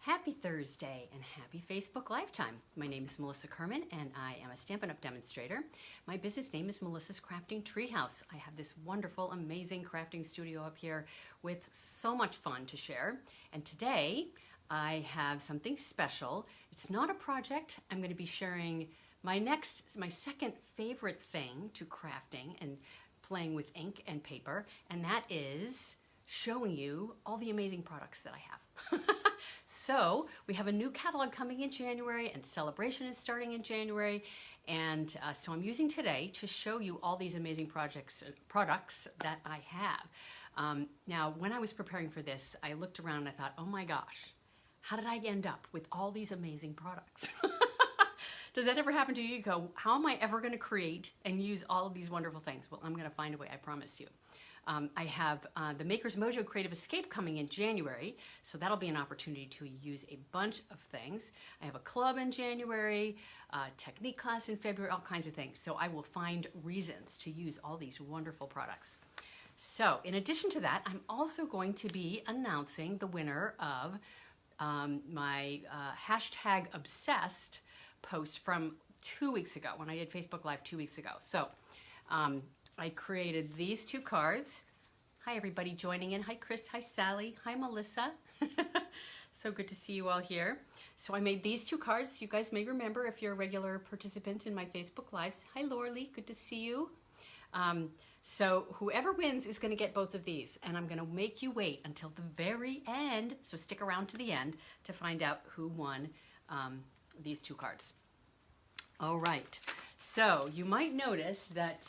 Happy Thursday and happy Facebook Lifetime. My name is Melissa Kerman and I am a Stampin' Up! Demonstrator. My business name is Melissa's Crafting Treehouse. I have this wonderful, amazing crafting studio up here with so much fun to share. And today I have something special. It's not a project. I'm going to be sharing my second favorite thing to crafting and playing with ink and paper, and that is showing you all the amazing products that I have. So we have a new catalog coming in January, and celebration is starting in January, and so I'm using today to show you all these amazing products that I have. Now, when I was preparing for this, I looked around and I thought, oh my gosh, how did I end up with all these amazing products? Does that ever happen to you? You go, how am I ever going to create and use all of these wonderful things? Well, I'm going to find a way, I promise you. I have the Maker's Mojo Creative Escape coming in January, so that'll be an opportunity to use a bunch of things. I have a club in January, technique class in February, all kinds of things. So I will find reasons to use all these wonderful products. So in addition to that, I'm also going to be announcing the winner of my hashtag obsessed post from 2 weeks ago when I did Facebook Live 2 weeks ago. So I created these two cards. Hi everybody joining in. Hi Chris, hi Sally, hi Melissa. So good to see you all here. So I made these two cards. You guys may remember if you're a regular participant in my Facebook Lives. Hi Lorely, good to see you. So whoever wins is going to get both of these, and I'm going to make you wait until the very end, so stick around to the end to find out who won these two cards. All right, so you might notice that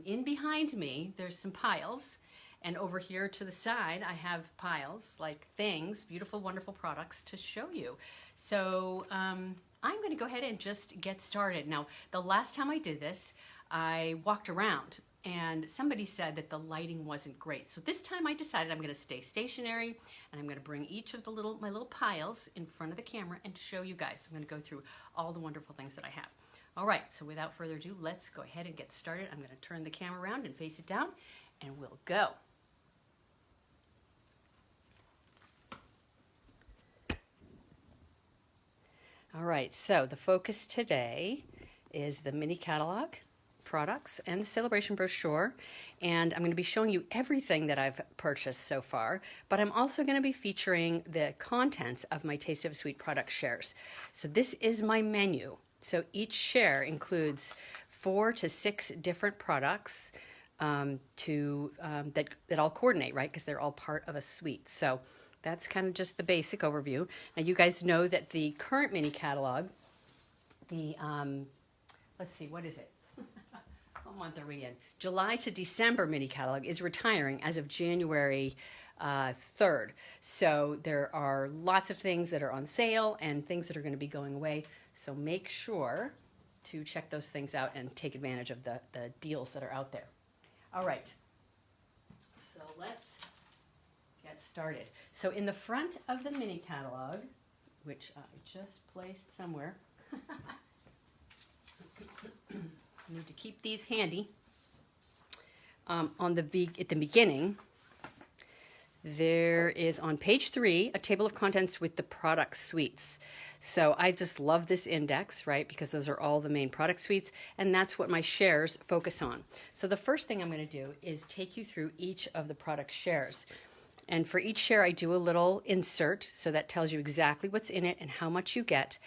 in behind me there's some piles, and over here to the side I have piles like things, beautiful, wonderful products to show you. So I'm going to go ahead and just get started. Now, the last time I did this, I walked around and somebody said that the lighting wasn't great. So this time I decided I'm going to stay stationary and I'm going to bring each of my little piles in front of the camera and show you guys. So I'm going to go through all the wonderful things that I have. All right, so without further ado, let's go ahead and get started. I'm going to turn the camera around and face it down, and we'll go. All right, so the focus today is the mini catalog products and the celebration brochure, and I'm going to be showing you everything that I've purchased so far, but I'm also going to be featuring the contents of my Taste of Sweet product shares. So this is my menu. So each share includes 4 to 6 different products that all coordinate, right? Because they're all part of a suite. So that's kind of just the basic overview. Now you guys know that the current mini catalog, the let's see, what is it? What month are we in? July to December mini catalog is retiring as of January 3rd. So there are lots of things that are on sale and things that are going to be going away. So make sure to check those things out and take advantage of the deals that are out there. All right, so let's get started. So in the front of the mini catalog, which I just placed somewhere, I need to keep these handy. At the beginning, there is on page 3 a table of contents with the product suites. So I just love this index, right, because those are all the main product suites, and that's what my shares focus on. So the first thing I'm going to do is take you through each of the product shares. And for each share I do a little insert, so that tells you exactly what's in it and how much you get.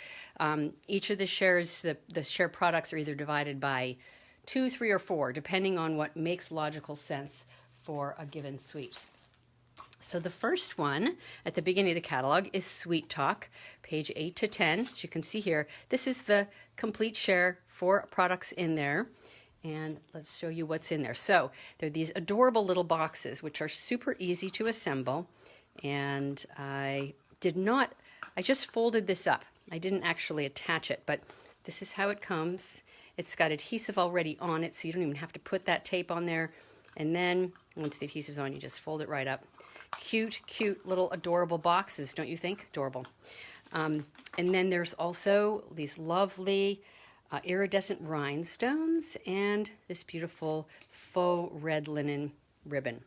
Each of the shares, the share products are either divided by 2, 3, or 4, depending on what makes logical sense for a given suite. So the first one at the beginning of the catalog is Sweet Talk, page 8 to 10. As you can see here, this is the complete share, 4 products in there. And let's show you what's in there. So there are these adorable little boxes, which are super easy to assemble. And I just folded this up. I didn't actually attach it, but this is how it comes. It's got adhesive already on it, so you don't even have to put that tape on there. And then once the adhesive's on, you just fold it right up. Cute, cute little adorable boxes, don't you think? Adorable. And then there's also these lovely iridescent rhinestones and this beautiful faux red linen ribbon.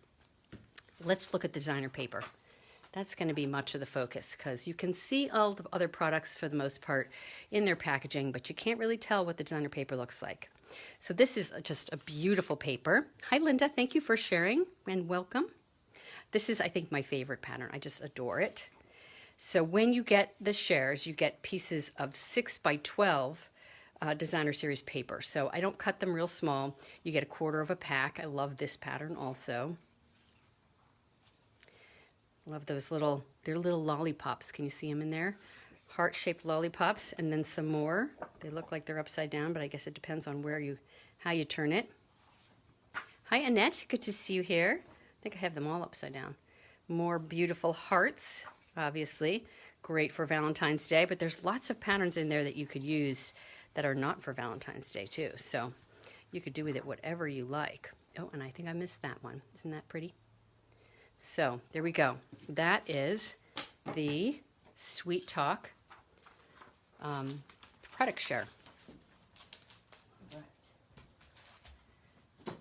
Let's look at the designer paper. That's going to be much of the focus because you can see all the other products for the most part in their packaging, but you can't really tell what the designer paper looks like. So this is just a beautiful paper. Hi, Linda. Thank you for sharing and welcome. This is, I think, my favorite pattern. I just adore it. So when you get the shares, you get pieces of 6 by 12 designer series paper. So I don't cut them real small. You get a quarter of a pack. I love this pattern also. Love those they're little lollipops. Can you see them in there? Heart-shaped lollipops, and then some more. They look like they're upside down, but I guess it depends on how you turn it. Hi, Annette. Good to see you here. I think I have them all upside down. More beautiful hearts, obviously. Great for Valentine's Day, but there's lots of patterns in there that you could use that are not for Valentine's Day, too. So you could do with it whatever you like. Oh, and I think I missed that one. Isn't that pretty? So there we go. That is the Sweet Talk product share. All right.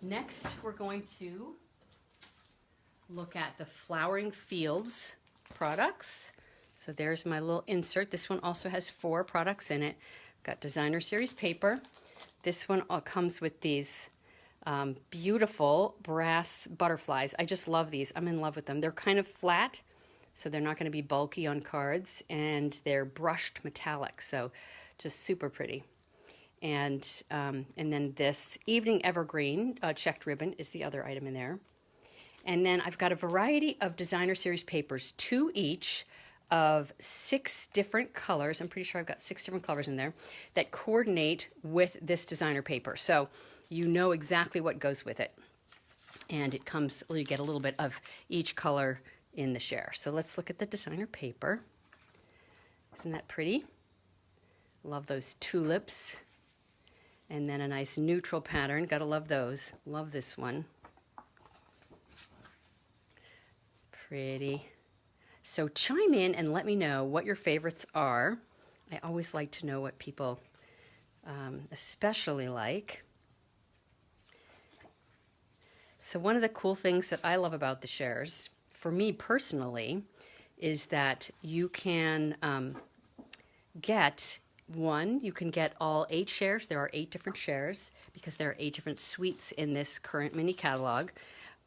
Next, we're going to look at the Flowering Fields products. So there's my little insert. This one also has 4 products in it. Got designer series paper. This one comes with these beautiful brass butterflies. I just love these. I'm in love with them. They're kind of flat, so they're not going to be bulky on cards, and they're brushed metallic, so just super pretty. And then this Evening Evergreen checked ribbon is the other item in there. And then I've got a variety of designer series papers, 2 each of 6 different colors. I'm pretty sure I've got 6 different colors in there that coordinate with this designer paper. So you know exactly what goes with it. And it comes, you get a little bit of each color in the share. So let's look at the designer paper. Isn't that pretty? Love those tulips. And then a nice neutral pattern. Gotta love those. Love this one. Pretty. So chime in and let me know what your favorites are. I always like to know what people especially like. So one of the cool things that I love about the shares, for me personally, is that you can you can get all 8 shares. There are 8 different shares because there are 8 different suites in this current mini catalog,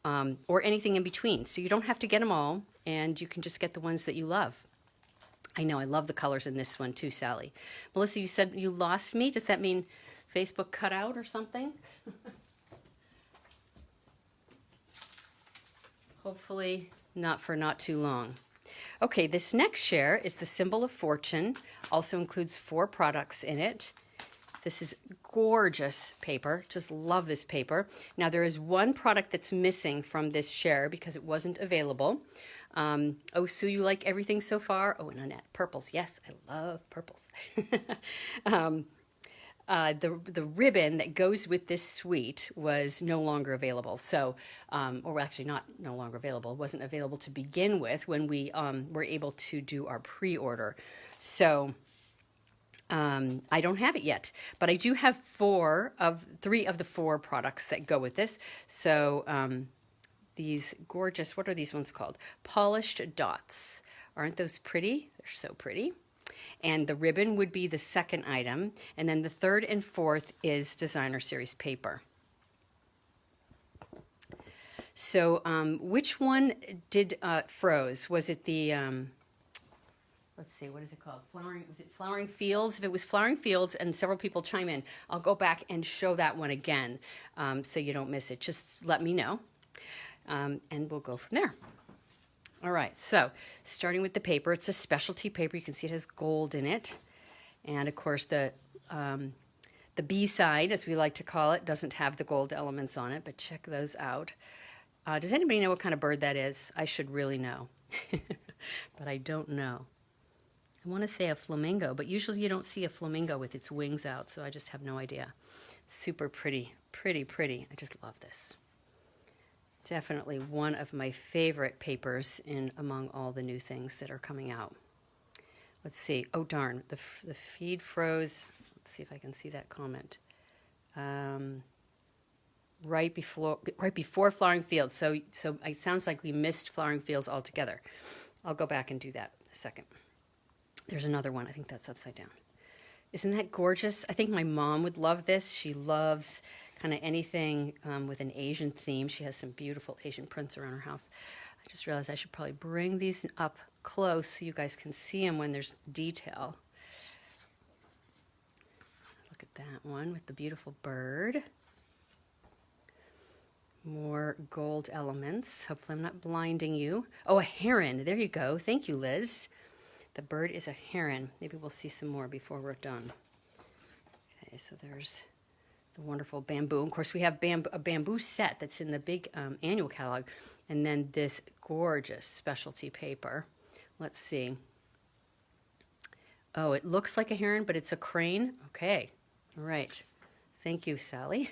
or anything in between. So you don't have to get them all, and you can just get the ones that you love. I know, I love the colors in this one too, Sally. Melissa, you said you lost me. Does that mean Facebook cut out or something? Hopefully not for not too long. Okay, this next share is the Symbol of Fortune. Also includes 4 products in it. This is gorgeous paper. Just love this paper. Now there is one product that's missing from this share because it wasn't available. Oh, Sue, you like everything so far? Oh, and Annette, purples. Yes, I love purples. The ribbon that goes with this suite was no longer available. So, or actually not no longer available, wasn't available to begin with when we were able to do our pre-order. So I don't have it yet, but I do have 3 of the 4 products that go with this. So these gorgeous, what are these ones called? Polished dots. Aren't those pretty? They're so pretty. And the ribbon would be the second item. And then the third and fourth is designer series paper. So which one did froze? Was it the, let's see, what is it called? Was it Flowering Fields? If it was Flowering Fields and several people chime in, I'll go back and show that one again so you don't miss it. Just let me know. And we'll go from there. All right, so starting with the paper, it's a specialty paper. You can see it has gold in it. And of course the B side, as we like to call it, doesn't have the gold elements on it, but check those out. Does anybody know what kind of bird that is? I should really know, but I don't know. I want to say a flamingo, but usually you don't see a flamingo with its wings out, so I just have no idea. Super pretty, pretty, pretty. I just love this. Definitely one of my favorite papers among all the new things that are coming out. Let's see. Oh, darn. The feed froze. Let's see if I can see that comment. Right before Flowering Fields. So it sounds like we missed Flowering Fields altogether. I'll go back and do that in a second. There's another one. I think that's upside down. Isn't that gorgeous? I think my mom would love this. She loves kind of anything with an Asian theme. She has some beautiful Asian prints around her house. I just realized I should probably bring these up close so you guys can see them when there's detail. Look at that one with the beautiful bird. More gold elements. Hopefully I'm not blinding you. Oh, a heron. There you go. Thank you, Liz. The bird is a heron. Maybe we'll see some more before we're done. Okay, so there's the wonderful bamboo. Of course, we have a bamboo set that's in the big annual catalog. And then this gorgeous specialty paper. Let's see. Oh, it looks like a heron, but it's a crane. Okay. All right. Thank you, Sally.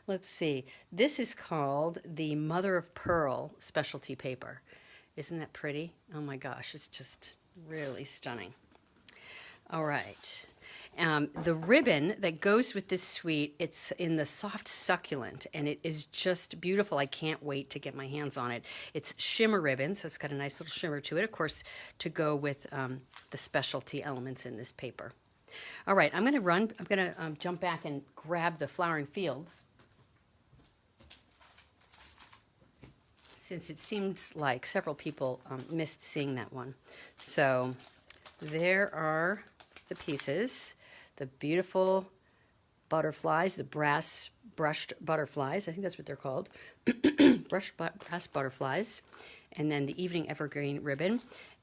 Let's see. This is called the Mother of Pearl specialty paper. Isn't that pretty? Oh my gosh, it's just really stunning. All right. The ribbon that goes with this suite, it's in the soft succulent, and it is just beautiful. I can't wait to get my hands on it. It's shimmer ribbon, so it's got a nice little shimmer to it, of course, to go with the specialty elements in this paper. All right, I'm going to jump back and grab the Flowering Fields, since it seems like several people missed seeing that one. So there are the pieces, the beautiful butterflies, the brass brushed butterflies. I think that's what they're called, brass butterflies, and then the evening evergreen ribbon.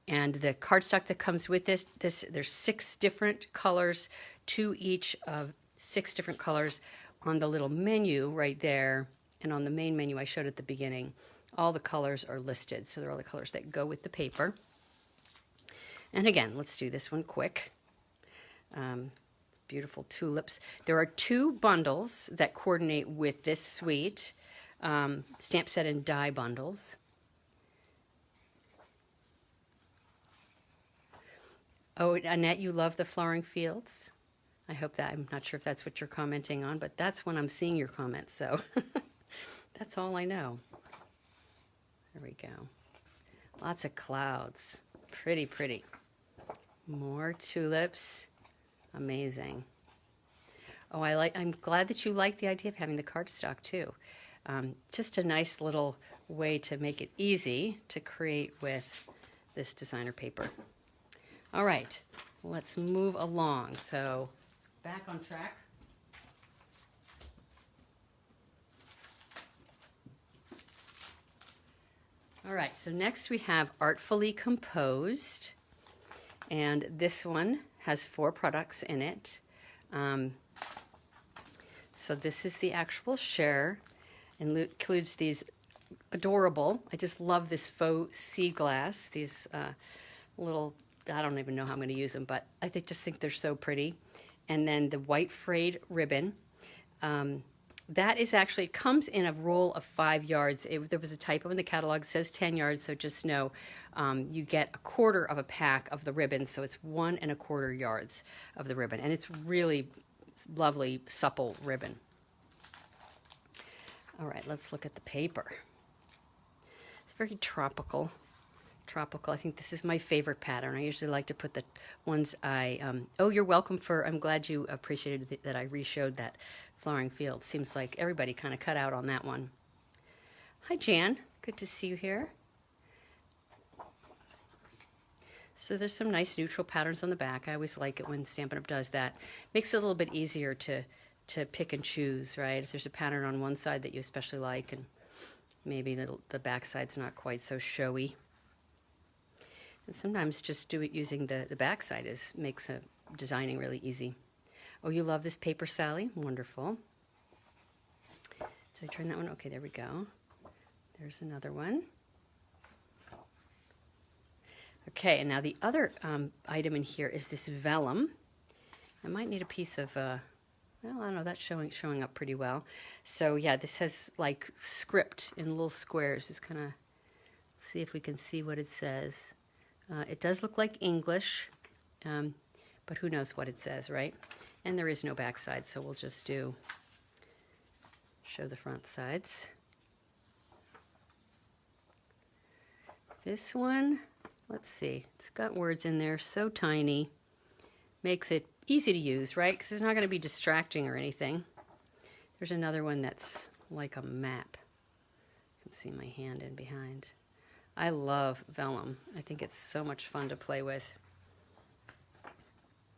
And the cardstock that comes with this, there's 6 different colors, 2 each of 6 different colors on the little menu right there. And on the main menu I showed at the beginning, all the colors are listed. So they're all the colors that go with the paper. And again, let's do this one quick. Beautiful tulips. There are 2 bundles that coordinate with this suite, stamp set and die bundles. Oh, Annette, you love the Flowering Fields? I hope that, I'm not sure if that's what you're commenting on, but that's when I'm seeing your comments, so that's all I know. There we go. Lots of clouds. Pretty, pretty. More tulips. Amazing. Oh, I'm glad that you like the idea of having the cardstock too. Just a nice little way to make it easy to create with this designer paper. All right, let's move along. So back on track. All right, so next we have Artfully Composed, and this one has 4 products in it. So this is the actual share, and includes these adorable, I just love this faux sea glass, these little, I don't even know how I'm going to use them, but I just think they're so pretty. And then the white frayed ribbon. That is actually, it comes in a roll of 5 yards. There was a typo in the catalog, it says 10 yards, so just know you get 1/4 of a pack of the ribbon, so it's 1 1/4 yards of the ribbon. And it's lovely, supple ribbon. All right, let's look at the paper. It's very tropical. I think this is my favorite pattern. I usually like to put the ones oh, you're welcome I'm glad you appreciated that I re-showed that Flowering Field. Seems like everybody kind of cut out on that one. Hi, Jan. Good to see you here. So there's some nice neutral patterns on the back. I always like it when Stampin' Up! Does that. Makes it a little bit easier to pick and choose, right? If there's a pattern on one side that you especially like, and maybe the back side's not quite so showy. And sometimes just do it using the back side makes designing really easy. Oh, you love this paper, Sally? Wonderful. Did I turn that one? Okay, there we go. There's another one. Okay, and now the other item in here is this vellum. I might need a piece of, well, I don't know, that's showing up pretty well. So yeah, this has like script in little squares. Just kind of see if we can see what it says. It does look like English, but who knows what it says, right? And there is no back side, so we'll just show the front sides. This one, let's see, it's got words in there, so tiny. Makes it easy to use, right? Because it's not going to be distracting or anything. There's another one that's like a map. You can see my hand in behind. I love vellum. I think it's so much fun to play with.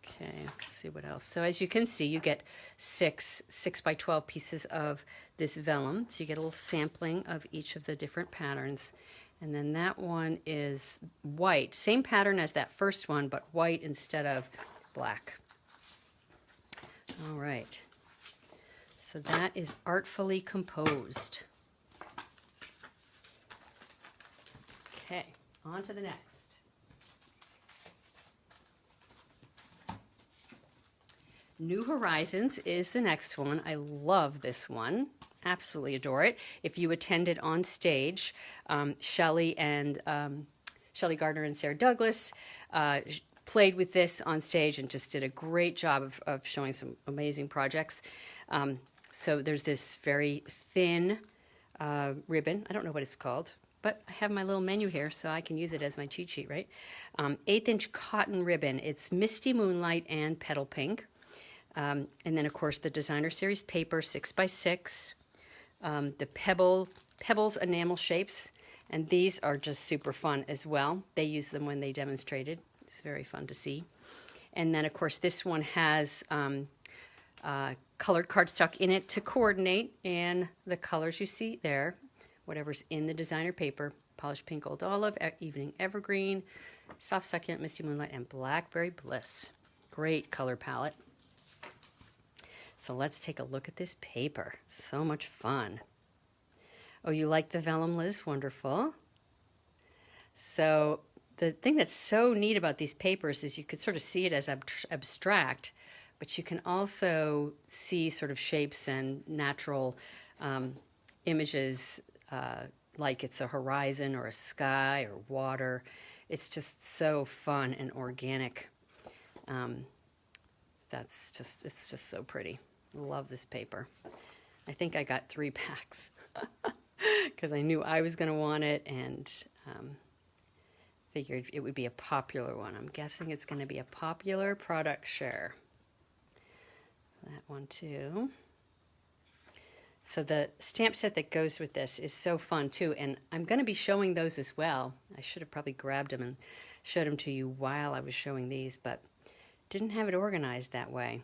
Okay, let's see what else. So as you can see, you get six 6x12 pieces of this vellum. So you get a little sampling of each of the different patterns. And then that one is white. Same pattern as that first one, but white instead of black. All right. So that is Artfully Composed. Okay, on to the next. New Horizons is the next one. I love this one. Absolutely adore it. If you attended on stage, Shelley Gardner and Sarah Douglas played with this on stage and just did a great job of showing some amazing projects. So there's this very thin ribbon. I don't know what it's called, but I have my little menu here, so I can use it as my cheat sheet, right? 1/8" cotton ribbon. It's Misty Moonlight and Petal Pink. And then, of course, the Designer Series paper, 6x6. The Pebbles enamel shapes. And these are just super fun as well. They used them when they demonstrated. It's very fun to see. And then, of course, this one has colored cardstock in it to coordinate. And the colors you see there, whatever's in the designer paper, Polished Pink Old Olive, Evening Evergreen, Soft Succulent, Misty Moonlight, and Blackberry Bliss. Great color palette. So let's take a look at this paper. So much fun. Oh, you like the vellum, Liz? Wonderful. So the thing that's so neat about these papers is you could sort of see it as abstract, but you can also see sort of shapes and natural images like it's a horizon or a sky or water. It's just so fun and organic. It's just so pretty. Love this paper. I think I got 3 packs because I knew I was going to want it and figured it would be a popular one. I'm guessing it's going to be a popular product share. That one too. So the stamp set that goes with this is so fun too, and I'm going to be showing those as well. I should have probably grabbed them and showed them to you while I was showing these, but didn't have it organized that way.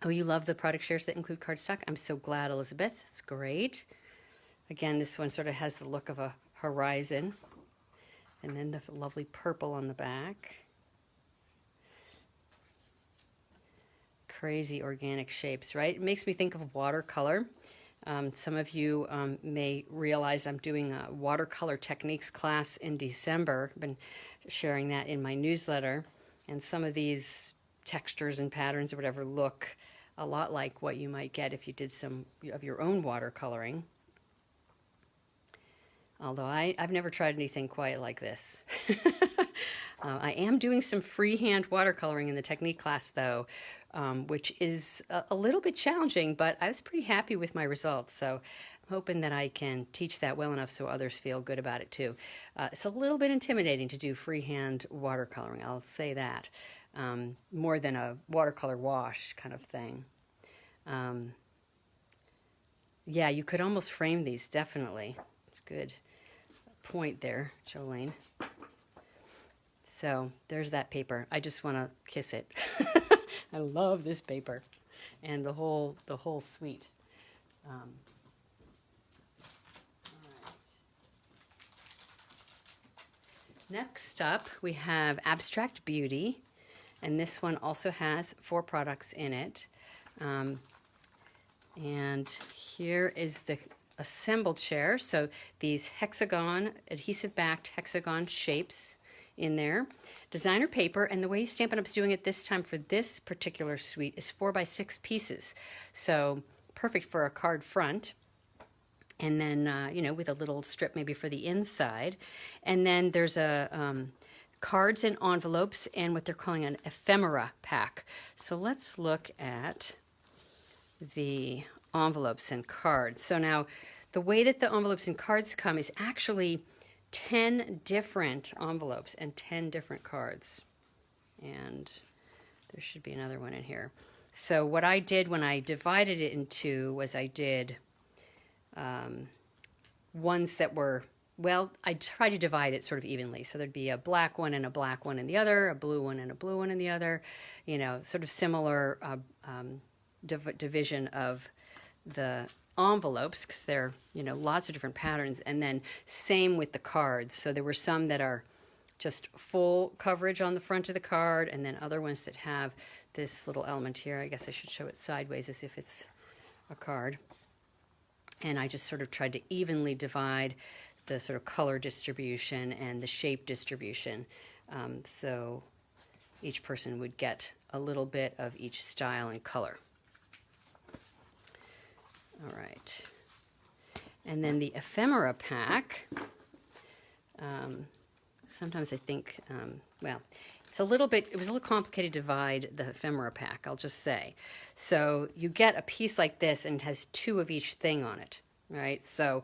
Oh, you love the product shares that include cardstock? I'm so glad, Elizabeth. It's great. Again, this one sort of has the look of a horizon. And then the lovely purple on the back. Crazy organic shapes, right? It makes me think of watercolor. Some of you may realize I'm doing a watercolor techniques class in December. I've been sharing that in my newsletter. And some of these textures and patterns or whatever look a lot like what you might get if you did some of your own watercoloring. Although I've never tried anything quite like this. I am doing some freehand watercoloring in the technique class though, which is a little bit challenging, but I was pretty happy with my results. So I'm hoping that I can teach that well enough so others feel good about it too. It's a little bit intimidating to do freehand watercoloring, I'll say that. More than a watercolor wash kind of thing. Yeah, you could almost frame these, definitely. Good point there, Jolene. So there's that paper. I just want to kiss it. I love this paper and the whole suite. All right. Next up, we have Abstract Beauty. And this one also has 4 products in it. And here is the assembled share. So these adhesive-backed hexagon shapes in there. Designer paper, and the way Stampin' Up's doing it this time for this particular suite is 4x6 pieces. So perfect for a card front. And then, with a little strip maybe for the inside. And then there's a... cards and envelopes and what they're calling an ephemera pack. So let's look at the envelopes and cards. So now the way that the envelopes and cards come is actually 10 different envelopes and 10 different cards. And there should be another one in here. So what I did when I divided it in two was I did ones that were, well, I tried to divide it sort of evenly. So there'd be a black one and a black one in the other, a blue one and a blue one in the other, you know, sort of similar division of the envelopes, because they're, you know, lots of different patterns. And then same with the cards. So there were some that are just full coverage on the front of the card, and then other ones that have this little element here. I guess I should show it sideways as if it's a card. And I just sort of tried to evenly divide the sort of color distribution and the shape distribution, so each person would get a little bit of each style and color. All right. And then the ephemera pack, sometimes I think, well, it's a little bit, it was a little complicated to divide the ephemera pack, I'll just say. So you get a piece like this and it has two of each thing on it, right? So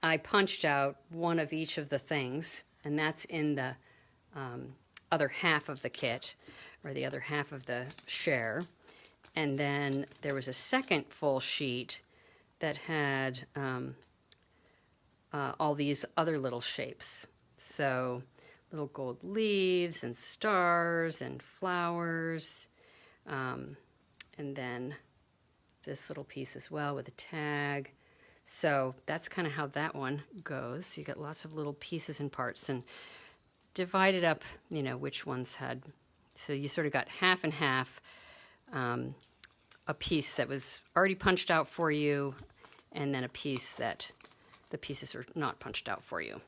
I punched out one of each of the things, and that's in the other half of the kit, or the other half of the share. And then there was a second full sheet that had all these other little shapes. So little gold leaves and stars and flowers, and then this little piece as well with a tag. So that's kind of how that one goes. You get lots of little pieces and parts, and divide it up, you know, which ones had. So you sort of got half and half, a piece that was already punched out for you, and then a piece that the pieces are not punched out for you.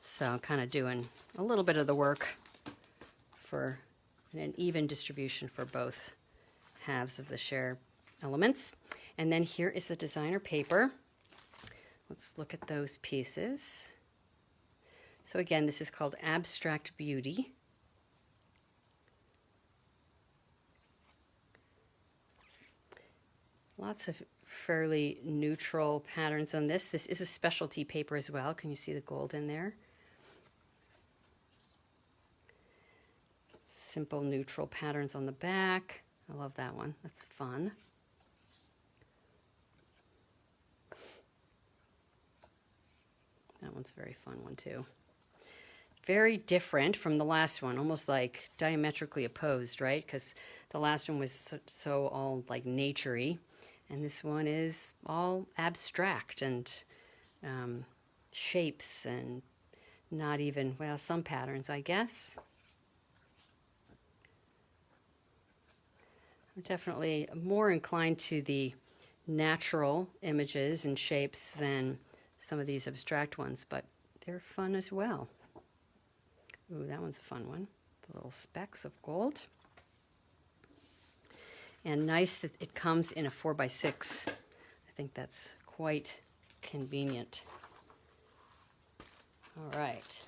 So I'm kind of doing a little bit of the work for an even distribution for both halves of the share elements. And then here is the designer paper. Let's look at those pieces. So again, this is called Abstract Beauty. Lots of fairly neutral patterns on this. This is a specialty paper as well. Can you see the gold in there? Simple neutral patterns on the back. I love that one. That's fun. That one's a very fun one too. Very different from the last one, almost like diametrically opposed, right? Because the last one was so all like nature-y, and this one is all abstract and shapes and not even, well, some patterns, I guess. I'm definitely more inclined to the natural images and shapes than some of these abstract ones, but they're fun as well. Ooh, that one's a fun one. The little specks of gold. And nice that it comes in a 4x6. I think that's quite convenient. All right.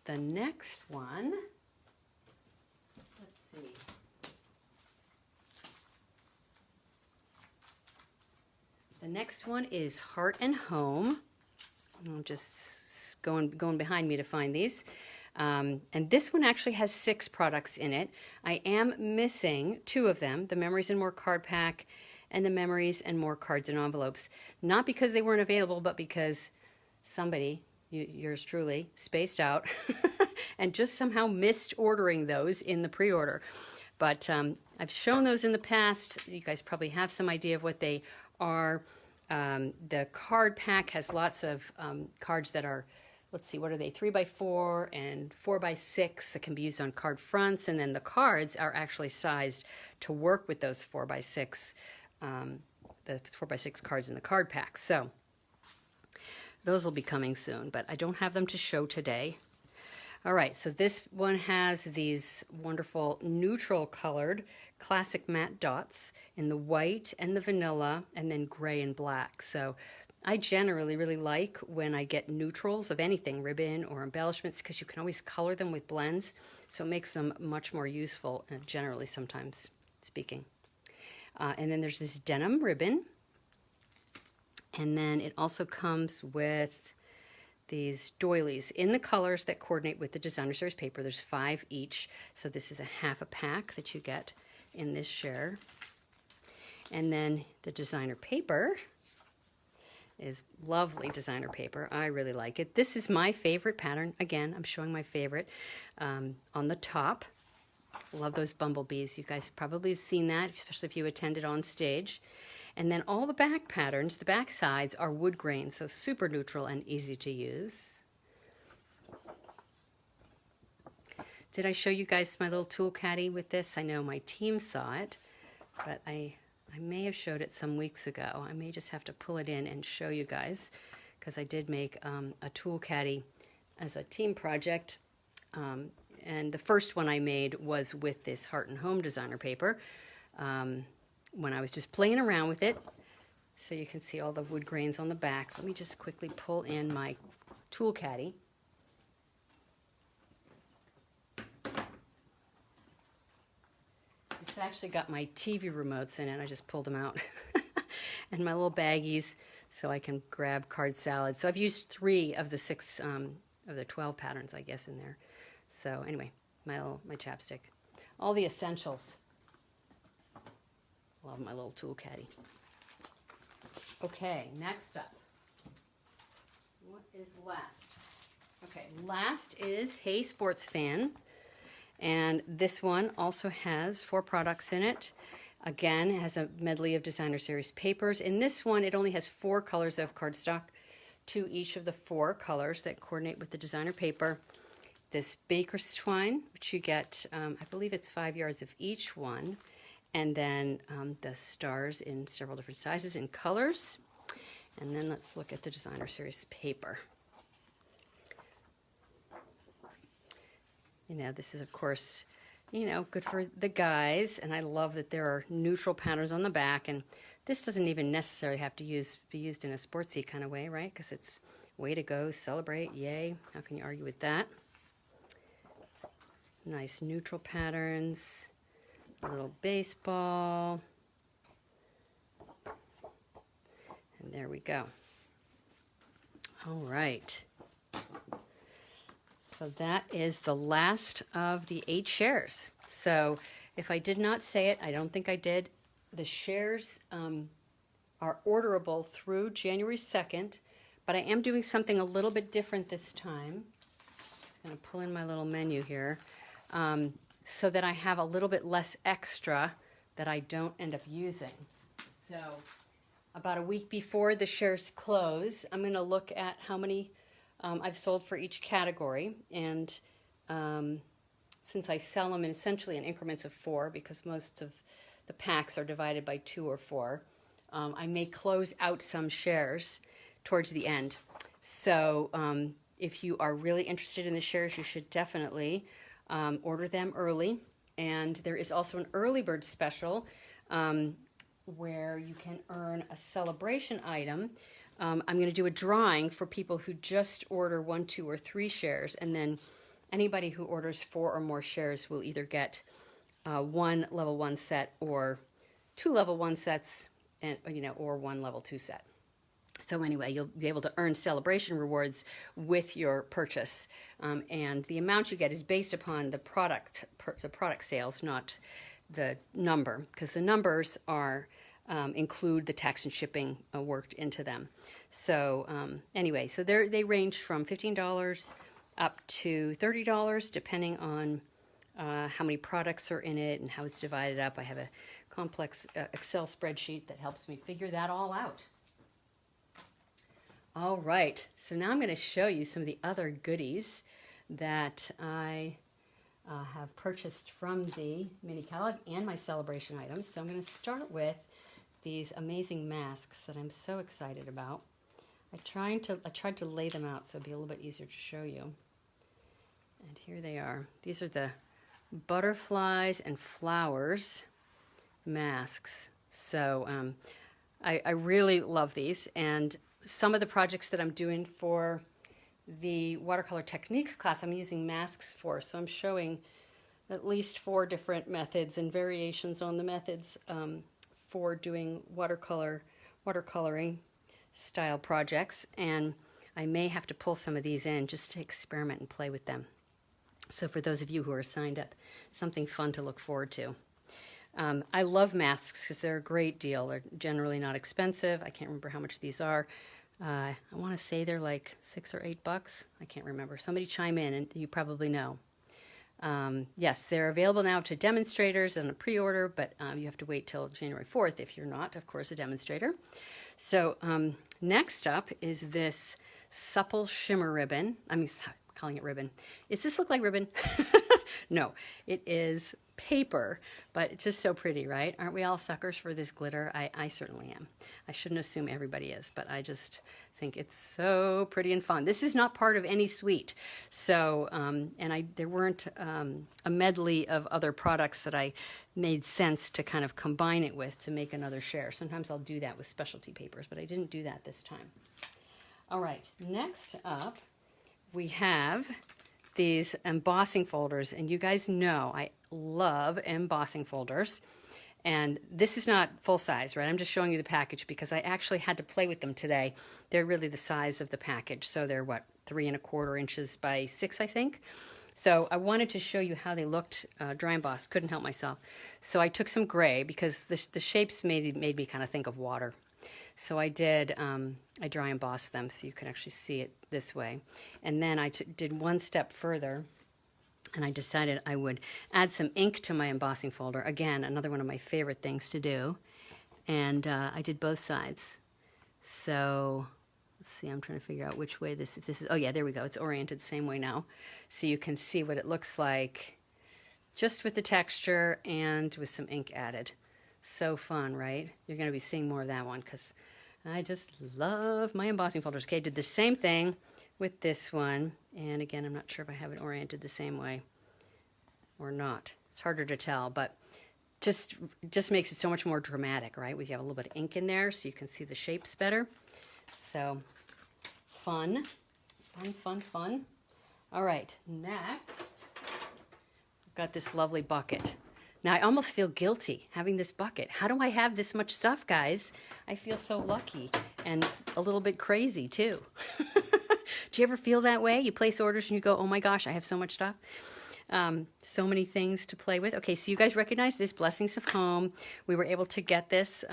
The next one, let's see. The next one is Heart and Home. I'm just going behind me to find these. And this one actually has 6 products in it. I am missing 2 of them, the Memories and More card pack and the Memories and More cards and envelopes. Not because they weren't available, but because somebody, yours truly, spaced out and just somehow missed ordering those in the pre-order. But I've shown those in the past. You guys probably have some idea of what they are. The card pack has lots of cards that are, let's see, what are they, 3x4 and 4x6 that can be used on card fronts, and then the cards are actually sized to work with those 4x6, the 4x6 cards in the card pack. So those will be coming soon, but I don't have them to show today. All right, so this one has these wonderful neutral colored classic matte dots in the white and the vanilla, and then gray and black. So I generally really like when I get neutrals of anything, ribbon or embellishments, because you can always color them with blends, so it makes them much more useful, generally sometimes speaking. And then there's this denim ribbon, And then it also comes with these doilies in the colors that coordinate with the designer series paper. There's 5 each, so this is a half a pack that you get in this share. And then the designer paper is lovely designer paper. I really like it. This is my favorite pattern. Again, I'm showing my favorite on the top. Love those bumblebees. You guys probably have seen that, especially if you attended on stage. And then all the back patterns, the back sides are wood grain, so super neutral and easy to use. Did I show you guys my little tool caddy with this? I know my team saw it, but I may have showed it some weeks ago. I may just have to pull it in and show you guys, because I did make a tool caddy as a team project. And the first one I made was with this Heart and Home designer paper. When I was just playing around with it. So you can see all the wood grains on the back. Let me just quickly pull in my tool caddy. It's actually got my TV remotes in it. I just pulled them out. And my little baggies so I can grab card salad. So I've used 3 of the 6 of the 12 patterns, I guess, in there. So anyway, my chapstick. All the essentials. Love my little tool caddy. Okay, next up. What is last? Okay, last is Hey Sports Fan. And this one also has 4 products in it. Again, it has a medley of designer series papers. In this one, it only has 4 colors of cardstock, 2 each of the 4 colors that coordinate with the designer paper. This baker's twine, which you get, I believe it's 5 yards of each one. And then the stars in several different sizes and colors. And then let's look at the designer series paper. You know, this is, of course, you know, good for the guys. And I love that there are neutral patterns on the back. And this doesn't even necessarily have to be used in a sportsy kind of way, right? Because it's way to go, celebrate, yay. How can you argue with that? Nice neutral patterns. A little baseball. And there we go. All right. So that is the last of the 8 shares. So if I did not say it, I don't think I did. The shares are orderable through January 2nd, but I am doing something a little bit different this time. Just going to pull in my little menu here. So that I have a little bit less extra that I don't end up using. So about a week before the shares close, I'm going to look at how many I've sold for each category. And since I sell them essentially in increments of 4, because most of the packs are divided by 2 or 4, I may close out some shares towards the end. So if you are really interested in the shares, you should definitely order them early. And there is also an early bird special where you can earn a celebration item. I'm going to do a drawing for people who just order 1, 2, or 3 shares, and then anybody who orders 4 or more shares will either get 1 level 1 set or 2 level 1 sets, and or 1 level 2 set. So anyway, you'll be able to earn celebration rewards with your purchase, and the amount you get is based upon the product sales, not the number, because the numbers are include the tax and shipping worked into them. So anyway, so they range from $15 up to $30, depending on how many products are in it and how it's divided up. I have a complex Excel spreadsheet that helps me figure that all out. All right, so now I'm going to show you some of the other goodies that I have purchased from the mini catalog and my celebration items. So I'm going to start with these amazing masks that I'm so excited about. I tried to lay them out so it'd be a little bit easier to show you. And here they are. These are the butterflies and flowers masks. So I really love these, and some of the projects that I'm doing for the watercolor techniques class I'm using masks for. So I'm showing at least 4 different methods and variations on the methods for doing watercoloring. style projects, and I may have to pull some of these in just to experiment and play with them. So for those of you who are signed up, something fun to look forward to. I love masks because they're a great deal. They're generally not expensive. I can't remember how much these are. I want to say they're like $6 or $8. I can't remember. Somebody chime in and you probably know. Yes, they're available now to demonstrators and a pre-order, but you have to wait till January 4th if you're not, of course, a demonstrator. So next up is this supple shimmer ribbon. I'm calling it ribbon. Does this look like ribbon? No, it is paper, but it's just so pretty, right? Aren't we all suckers for this glitter? I certainly am. I shouldn't assume everybody is, but I just think it's so pretty and fun. This is not part of any suite. So, there weren't a medley of other products that I made sense to kind of combine it with to make another share. Sometimes I'll do that with specialty papers, but I didn't do that this time. All right, next up, we have these embossing folders, and you guys know I love embossing folders. And this is not full size, right? I'm just showing you the package because I actually had to play with them today. They're really the size of the package. So they're what, 3¼ inches by 6, I think. So I wanted to show you how they looked dry embossed. Couldn't help myself. So I took some gray because the shapes made me kind of think of water. So I did, I dry embossed them so you can actually see it this way. And then I did one step further, and I decided I would add some ink to my embossing folder. Again, another one of my favorite things to do. And I did both sides. So let's see, I'm trying to figure out which way if this is, oh yeah, there we go. It's oriented the same way now. So you can see what it looks like just with the texture and with some ink added. So fun, right? You're going to be seeing more of that one because I just love my embossing folders. Okay, did the same thing with this one. And again, I'm not sure if I have it oriented the same way or not. It's harder to tell, but just makes it so much more dramatic, right? You have a little bit of ink in there so you can see the shapes better. So fun, fun, fun, fun. All right, next, I've got this lovely bucket. Now, I almost feel guilty having this bucket. How do I have this much stuff, guys? I feel so lucky and a little bit crazy, too. Do you ever feel that way? You place orders and you go, oh my gosh, I have so much stuff. So many things to play with. Okay, so you guys recognize this, Blessings of Home. We were able to get this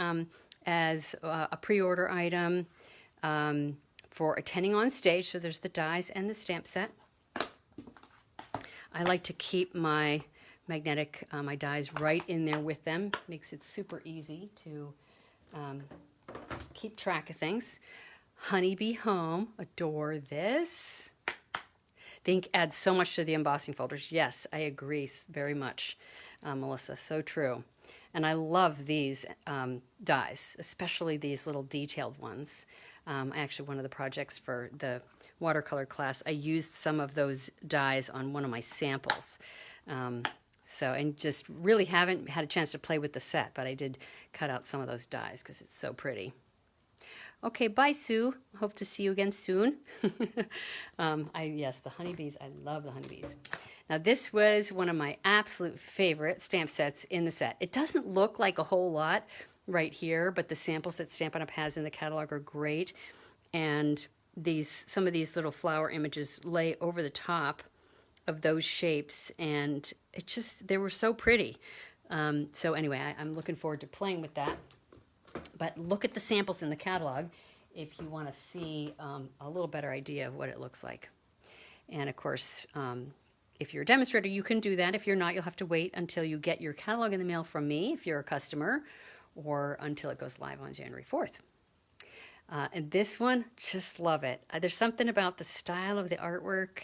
as a pre-order item for attending on stage. So there's the dies and the stamp set. I like to keep my magnetic, my dies right in there with them. Makes it super easy to keep track of things. Honeybee Home, adore this. The ink adds so much to the embossing folders. Yes, I agree very much, Melissa, so true. And I love these dies, especially these little detailed ones. Actually, one of the projects for the watercolor class, I used some of those dies on one of my samples. And just really haven't had a chance to play with the set, but I did cut out some of those dies because it's so pretty. Okay, bye, Sue. Hope to see you again soon. Yes, the honeybees. I love the honeybees. Now, this was one of my absolute favorite stamp sets in the set. It doesn't look like a whole lot right here, but the samples that Stampin' Up! Has in the catalog are great. And some of these little flower images lay over the top of those shapes, and they were so pretty. So anyway, I'm looking forward to playing with that. But look at the samples in the catalog if you want to see a little better idea of what it looks like. And of course, if you're a demonstrator, you can do that. If you're not, you'll have to wait until you get your catalog in the mail from me if you're a customer, or until it goes live on January 4th. And this one, just love it. There's something about the style of the artwork.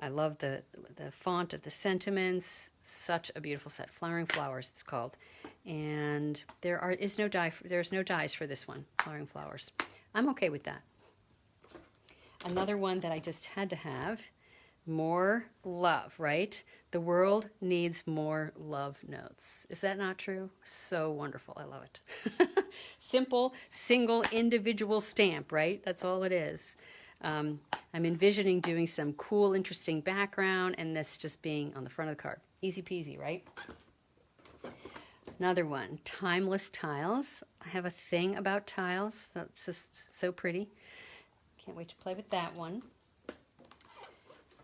I love the font of the sentiments. Such a beautiful set. Flowering Flowers, it's called. And there's no dies for this one, Flowering Flowers. I'm okay with that. Another one that I just had to have, more love, right? The world needs more love notes. Is that not true? So wonderful. I love it. Simple, single, individual stamp, right? That's all it is. I'm envisioning doing some cool, interesting background, and this just being on the front of the card. Easy peasy, right? Another one, timeless tiles. I have a thing about tiles. That's just so pretty. Can't wait to play with that one.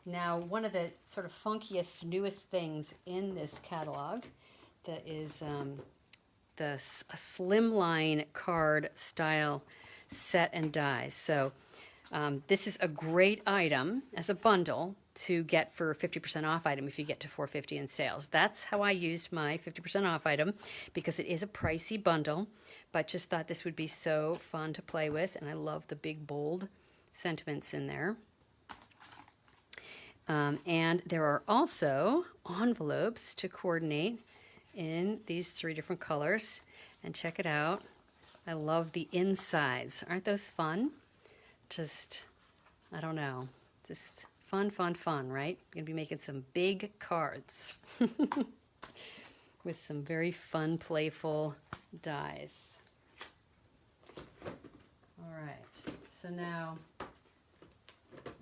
Now, one of the sort of funkiest, newest things in this catalog that is a slimline card style set and dies. So this is a great item as a bundle to get for a 50% off item if you get to $4.50 in sales. That's how I used my 50% off item, because it is a pricey bundle, but just thought this would be so fun to play with, and I love the big bold sentiments in there. And there are also envelopes to coordinate in these 3 different colors. And check it out. I love the insides. Aren't those fun? Just, I don't know, just fun, fun, fun, right? Gonna be making some big cards with some very fun, playful dies. All right, so now,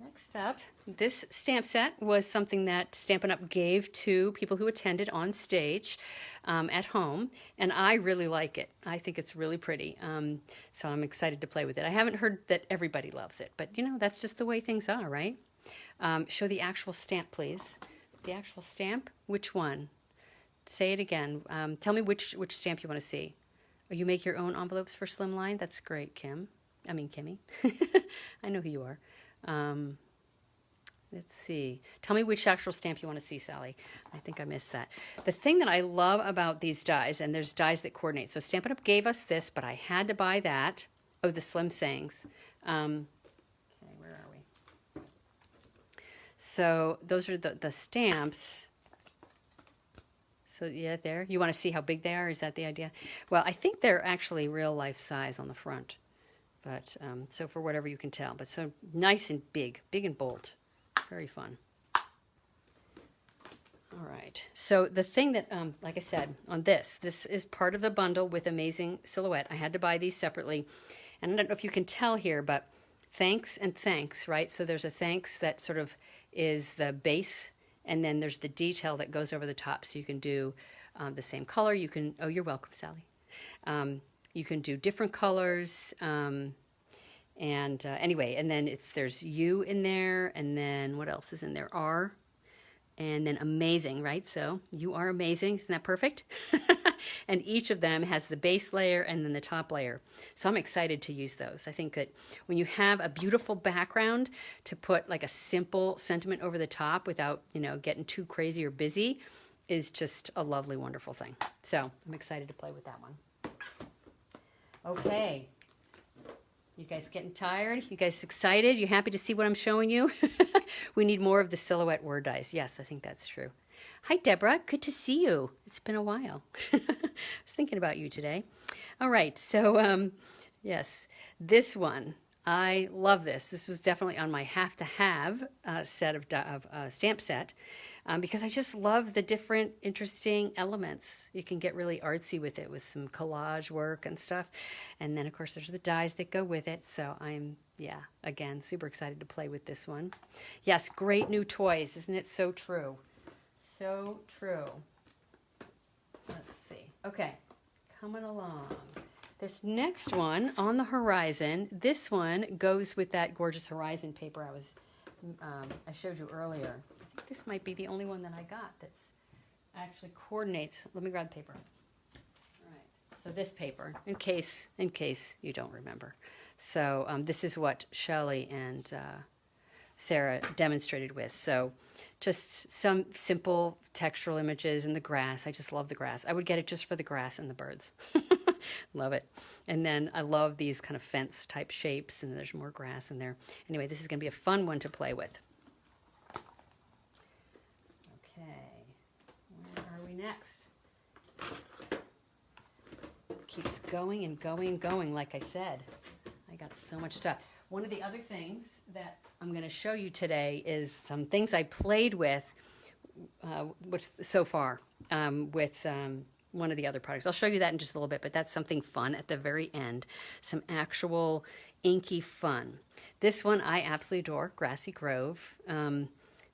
next up, this stamp set was something that Stampin' Up! Gave to people who attended on stage at home, and I really like it. I think it's really pretty, so I'm excited to play with it. I haven't heard that everybody loves it, but you know, that's just the way things are, right? Show the actual stamp, please. The actual stamp? Which one? Say it again. Tell me which stamp you want to see. Oh, you make your own envelopes for Slimline? That's great, Kimmy. I know who you are. Let's see. Tell me which actual stamp you want to see, Sally. I think I missed that. The thing that I love about these dies, and there's dies that coordinate. So Stampin' Up! Gave us this, but I had to buy that. Oh, the Slim Sayings. Okay, where are we? So those are the stamps. So yeah, there. You want to see how big they are? Is that the idea? Well, I think they're actually real life size on the front. But so for whatever you can tell. But so nice and big and bold. Very fun. All right. So the thing that, like I said, on this is part of the bundle with Amazing Silhouette. I had to buy these separately. And I don't know if you can tell here, but thanks and thanks, right? So there's a thanks that sort of is the base, and then there's the detail that goes over the top. So you can do the same color. You can, oh, you're welcome, Sally. You can do different colors. Anyway, and then there's you in there, and then what else is in there? R, and then amazing, right? So you are amazing. Isn't that perfect? And each of them has the base layer and then the top layer. So I'm excited to use those. I think that when you have a beautiful background, to put like a simple sentiment over the top without, you know, getting too crazy or busy is just a lovely, wonderful thing. So I'm excited to play with that one. Okay. You guys getting tired? You guys excited? You happy to see what I'm showing you? We need more of the silhouette word dies. Yes, I think that's true. Hi, Deborah. Good to see you. It's been a while. I was thinking about you today. All right. So, yes, this one. I love this. This was definitely on my have-to-have set of stamp set. Because I just love the different interesting elements. You can get really artsy with it, with some collage work and stuff. And then, of course, there's the dies that go with it. So I'm, yeah, again, super excited to play with this one. Yes, great new toys. Isn't it so true? So true. Let's see. Okay, coming along. This next one on the horizon, this one goes with that gorgeous horizon paper I showed you earlier. This might be the only one that I got that's actually coordinates. Let me grab paper. All right. So this paper, in case you don't remember. So this is what Shelley and Sarah demonstrated with. So just some simple textural images in the grass. I just love the grass. I would get it just for the grass and the birds. Love it. And then I love these kind of fence type shapes, and there's more grass in there. Anyway, this is going to be a fun one to play with. Next. Keeps going and going and going, like I said. I got so much stuff. One of the other things that I'm going to show you today is some things I played with so far with one of the other products. I'll show you that in just a little bit, but that's something fun at the very end. Some actual inky fun. This one I absolutely adore, Grassy Grove.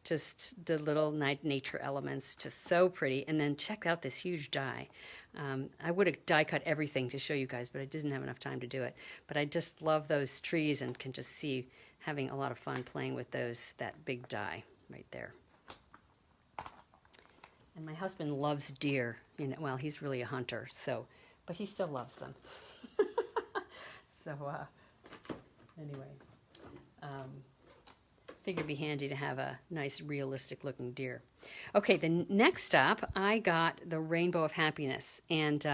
Just the little nature elements, just so pretty. And then check out this huge die. I would have die cut everything to show you guys, but I didn't have enough time to do it. But I just love those trees and can just see having a lot of fun playing with that big die right there. And my husband loves deer. Well, he's really a hunter, but he still loves them. Anyway, figured it'd be handy to have a nice realistic looking deer. Okay, the next up, I got the Rainbow of Happiness, and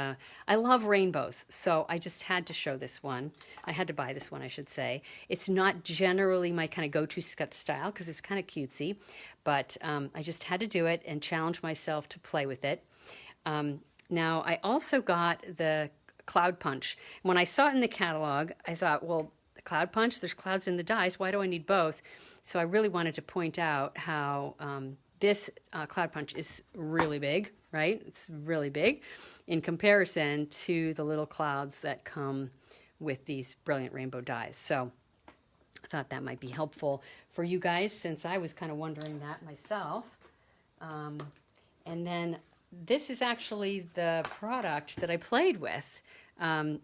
I love rainbows, so I just had to show this one. I had to buy this one, I should say. It's not generally my kind of go-to style because it's kind of cutesy, but I just had to do it and challenge myself to play with it. Now, I also got the Cloud Punch. When I saw it in the catalog, I thought, well, the Cloud Punch, there's clouds in the dies, why do I need both? So I really wanted to point out how this Cloud Punch is really big, right? It's really big in comparison to the little clouds that come with these brilliant rainbow dies. So I thought that might be helpful for you guys since I was kind of wondering that myself. And then this is actually the product that I played with,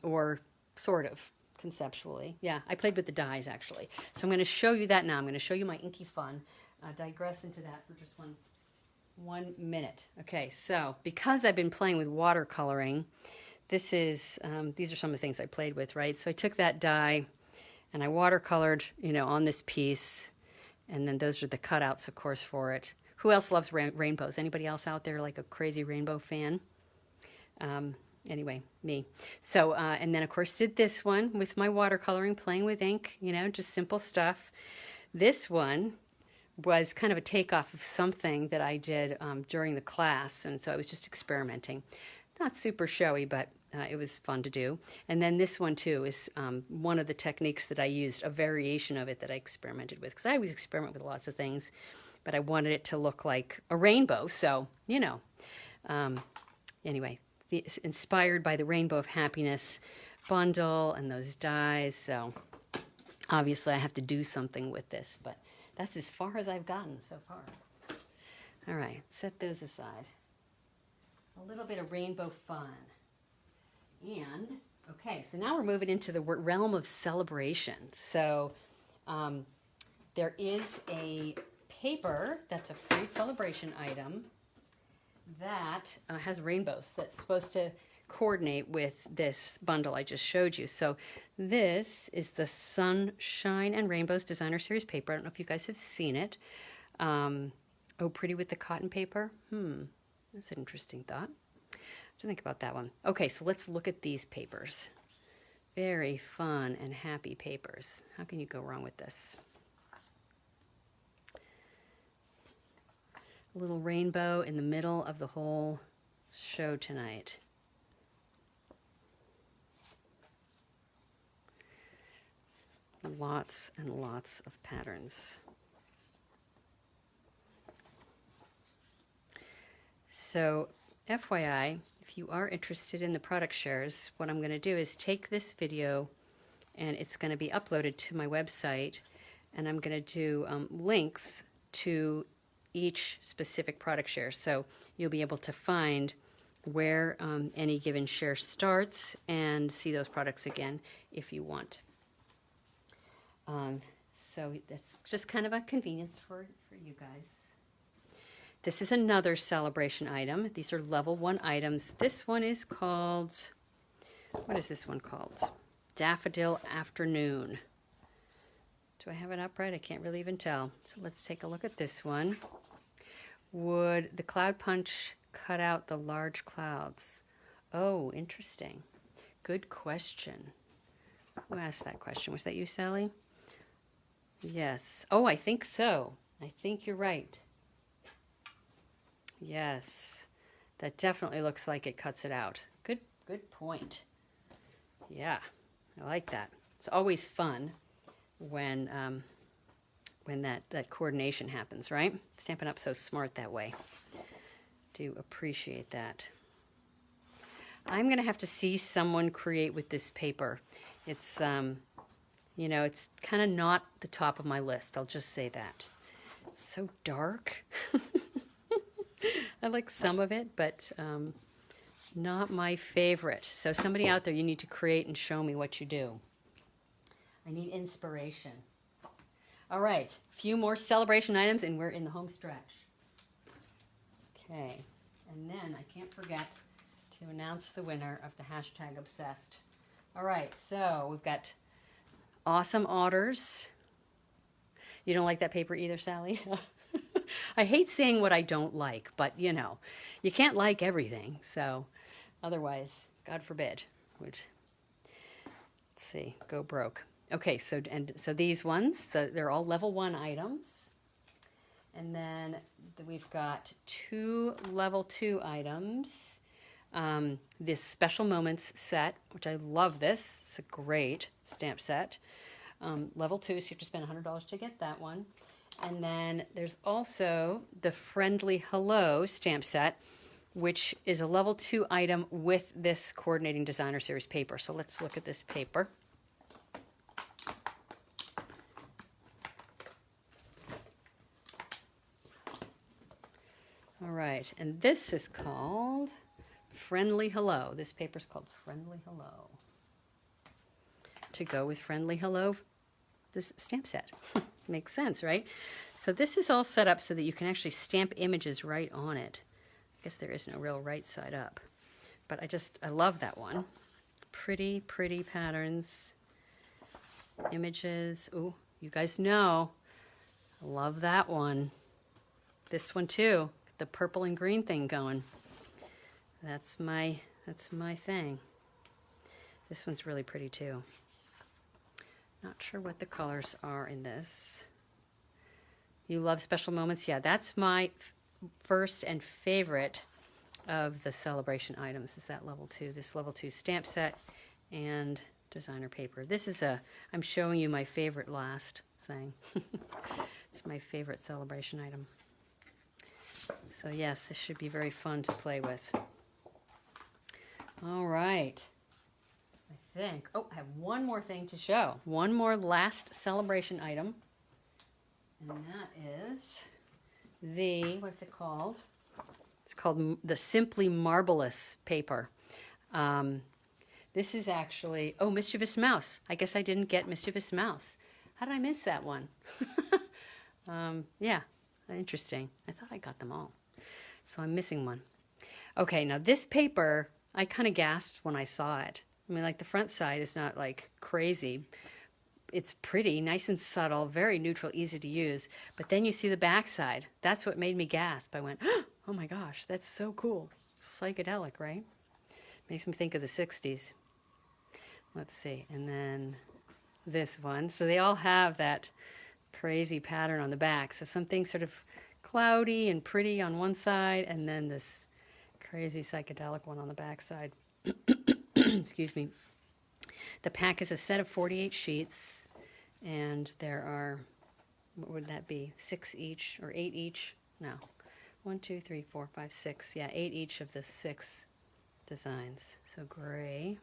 or sort of. Conceptually. Yeah, I played with the dies actually. So I'm going to show you that now. I'm going to show you my inky fun. Digress into that for just one minute. Okay, so because I've been playing with watercoloring, these are some of the things I played with, right? So I took that die and I watercolored, on this piece, and then those are the cutouts, of course, for it. Who else loves rainbows? Anybody else out there like a crazy rainbow fan? Anyway, me. So, and then of course did this one with my watercoloring, playing with ink, just simple stuff. This one was kind of a takeoff of something that I did during the class, and so I was just experimenting. Not super showy, but it was fun to do. And then this one too is one of the techniques that I used, a variation of it that I experimented with, because I always experiment with lots of things, but I wanted it to look like a rainbow, so, anyway. Inspired by the Rainbow of Happiness bundle and those dies. So obviously I have to do something with this, but that's as far as I've gotten so far. All right, set those aside. A little bit of rainbow fun. And, okay, so now we're moving into the realm of celebration. So there is a paper that's a free celebration item that has rainbows that's supposed to coordinate with this bundle I just showed you. So this is the Sunshine and Rainbows Designer Series paper. I don't know if you guys have seen it. Oh, pretty with the cotton paper. That's an interesting thought. To think about that one. Okay, so let's look at these papers. Very fun and happy papers. How can you go wrong with this? A little rainbow in the middle of the whole show tonight. Lots and lots of patterns. So, FYI, if you are interested in the product shares, what I'm going to do is take this video and it's going to be uploaded to my website, and I'm going to do links to each specific product share. So you'll be able to find where any given share starts and see those products again if you want. So that's just kind of a convenience for you guys. This is another celebration item. These are level 1 items. This one is called, what is this one called? Daffodil Afternoon. Do I have it up right? I can't really even tell. So let's take a look at this one. Would the Cloud Punch cut out the large clouds? Oh, interesting. Good question. Who asked that question? Was that you, Sally? Yes. Oh, I think so. I think you're right. Yes. That definitely looks like it cuts it out. Good point. Yeah, I like that. It's always fun when that coordination happens, right? Stampin' Up! So smart that way. Do appreciate that. I'm going to have to see someone create with this paper. It's, it's kind of not the top of my list. I'll just say that. It's so dark. I like some of it, but not my favorite. So somebody out there, you need to create and show me what you do. I need inspiration. All right, a few more celebration items and we're in the home stretch. Okay, and then I can't forget to announce the winner of the hashtag obsessed. All right, so we've got awesome otters. You don't like that paper either, Sally? I hate saying what I don't like, but you know, you can't like everything. So otherwise, God forbid, would, let's see, go broke. Okay, so these ones, they're all level 1 items. And then we've got 2 level 2 items. This Special Moments set, which I love this. It's a great stamp set. Level 2, so you have to spend $100 to get that one. And then there's also the Friendly Hello stamp set, which is a level 2 item with this Coordinating Designer Series paper. So let's look at this paper. All right, and this is called Friendly Hello. This paper is called Friendly Hello. To go with Friendly Hello, this stamp set. Makes sense, right? So this is all set up so that you can actually stamp images right on it. I guess there is no real right side up. But I love that one. Pretty, pretty patterns. Images. Oh, you guys know. I love that one. This one too. The purple and green thing going. That's my thing. This one's really pretty too. Not sure what the colors are in this. You love Special Moments? Yeah, that's my first and favorite of the celebration items, is that level 2. This level 2 stamp set and designer paper. This is I'm showing you my favorite last thing. It's my favorite celebration item. So yes, this should be very fun to play with. All right. I think, I have one more thing to show. One more last celebration item. And that is what's it called? It's called the Simply Marvelous paper. This is actually, Mischievous Mouse. I guess I didn't get Mischievous Mouse. How did I miss that one? Yeah, interesting. I thought I got them all. So I'm missing one. Okay, now this paper, I kind of gasped when I saw it. I mean, like, the front side is not like crazy. It's pretty, nice and subtle, very neutral, easy to use. But then you see the back side. That's what made me gasp. I went, oh my gosh, that's so cool. Psychedelic, right? Makes me think of the 60s. Let's see. And then this one. So they all have that crazy pattern on the back. So something sort of cloudy and pretty on one side, and then this crazy psychedelic one on the back side. Excuse me. The pack is a set of 48 sheets, and there are, what would that be, 6 each or 8 each? No, 1, 2, 3, 4, 5, 6. Yeah, 8 each of the 6 designs. So gray.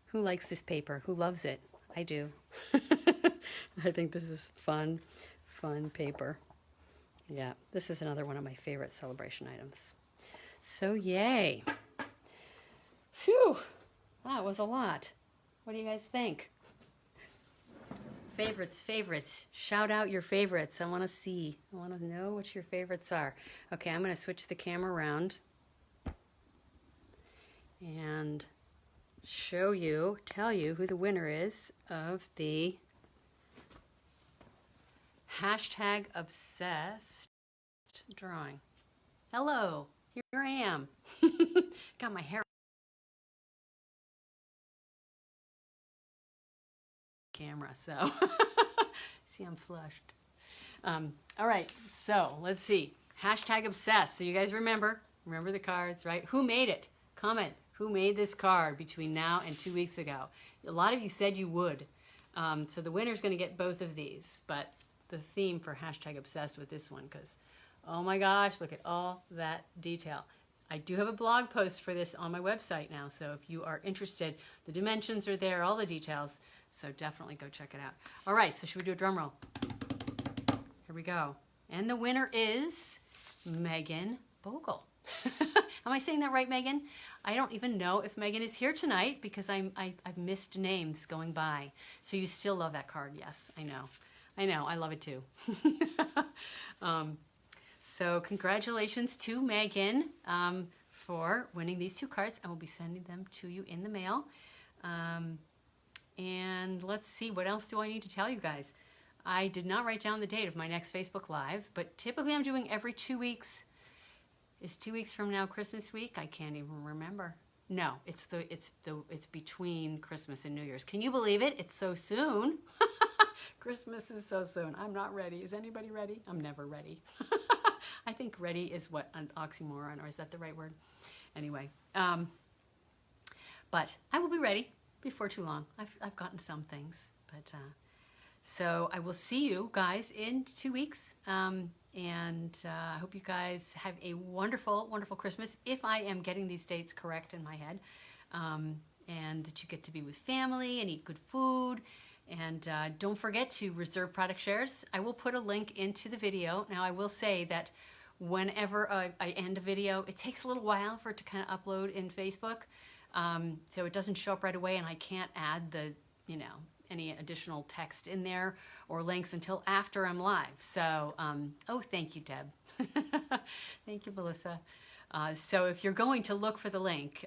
Who likes this paper? Who loves it? I do. I think this is fun paper. Yeah, this is another one of my favorite celebration items. So yay. Phew, that was a lot. What do you guys think? Favorites. Shout out your favorites. I want to see. I want to know what your favorites are. Okay, I'm going to switch the camera around and tell you who the winner is of the hashtag obsessed drawing. Hello, here I am. Got my hair camera, so see, I'm flushed. All right, so let's see. Hashtag obsessed. So you guys remember the cards, right? Who made it? Comment. Who made this card between now and 2 weeks ago? A lot of you said you would. So the winner's going to get both of these, but the theme for hashtag obsessed with this one, because oh my gosh, look at all that detail. I do have a blog post for this on my website now, so if you are interested, the dimensions are there, all the details, so definitely go check it out. All right, so should we do a drum roll? Here we go. And the winner is Megan Bogle. Am I saying that right, Megan? I don't even know if Megan is here tonight because I've missed names going by. So you still love that card. Yes, I know. I love it too. So congratulations to Megan for winning these 2 cards. I will be sending them to you in the mail. And let's see, what else do I need to tell you guys? I did not write down the date of my next Facebook Live, but typically I'm doing every 2 weeks. Is 2 weeks from now Christmas week? I can't even remember. No, it's between Christmas and New Year's. Can you believe it? It's so soon. Christmas is so soon. I'm not ready. Is anybody ready? I'm never ready. I think ready is what, an oxymoron, or is that the right word? Anyway, but I will be ready before too long. I've gotten some things, but so I will see you guys in 2 weeks. And I hope you guys have a wonderful, wonderful Christmas, if I am getting these dates correct in my head, and that you get to be with family and eat good food. And don't forget to reserve product shares. I will put a link into the video. Now, I will say that whenever I end a video, it takes a little while for it to kind of upload in Facebook. So it doesn't show up right away, and I can't add the, any additional text in there or links until after I'm live. So, oh, thank you, Deb. Thank you, Melissa. So if you're going to look for the link,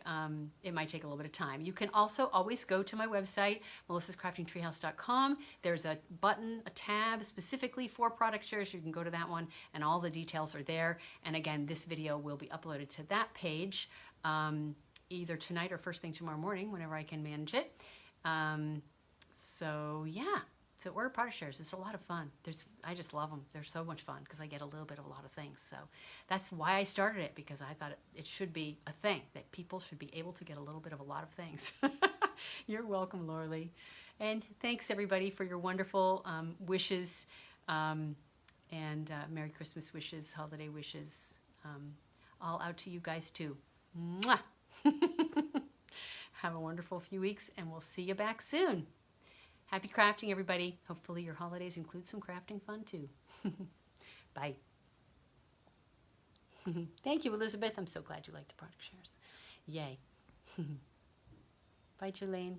it might take a little bit of time. You can also always go to my website, melissascraftingtreehouse.com. There's a button, a tab specifically for product shares. You can go to that one, and all the details are there. And again, this video will be uploaded to that page either tonight or first thing tomorrow morning, whenever I can manage it. So yeah, so order product shares. It's a lot of fun. I just love them. They're so much fun because I get a little bit of a lot of things. So that's why I started it, because I thought it should be a thing, that people should be able to get a little bit of a lot of things. You're welcome, Lorley. And thanks everybody for your wonderful wishes, and Merry Christmas wishes, holiday wishes, all out to you guys too. Mwah! Have a wonderful few weeks, and we'll see you back soon. Happy crafting, everybody. Hopefully your holidays include some crafting fun, too. Bye. Thank you, Elizabeth. I'm so glad you like the product shares. Yay. Bye, Jolene.